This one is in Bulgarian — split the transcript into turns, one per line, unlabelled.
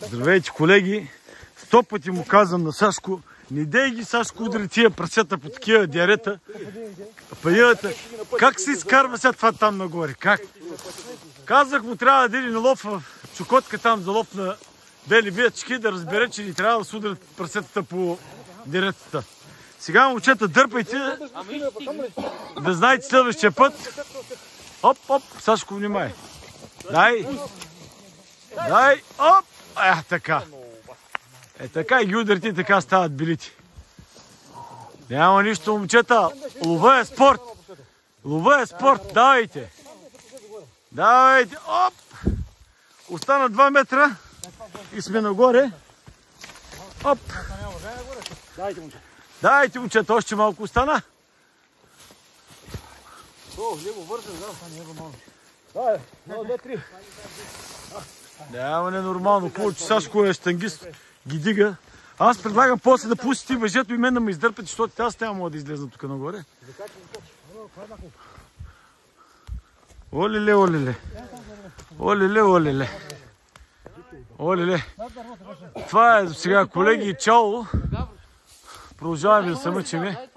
Здравейте, колеги! 100 пъти му казвам на Сашко, не дей ги, Сашко, удари тия прасета по такива диарета. Паилата. Как се изкарва сега това там нагоре? Как? Казах му, трябва да иде на лов в Чукотка там за лов на бели биячки, да разбере, че ни трябва да се ударят прасетата по диаретата. Сега, момчета, дърпайте, да знаете следващия път. Оп, оп, Сашко, внимай. Дай. Дай, оп! Така. Така и ги ударите, така стават белите. Няма нищо, момчета. Лова е спорт. Лова е спорт. Давайте. Давайте. Оп! Остана 2 метра и сме нагоре. Оп! Дайте, момчета, още малко остана. Няма ненормално. Хубаво, че Сашко е щангист, ги дига. Аз предлагам после да пустите въжето и мен да ме издърпате, защото аз няма мога да излезна тук нагоре. Олеле, олеле. Олеле, олеле. Олеле. Това е до сега, колеги. Чао. Продължаваме да се мъчиме.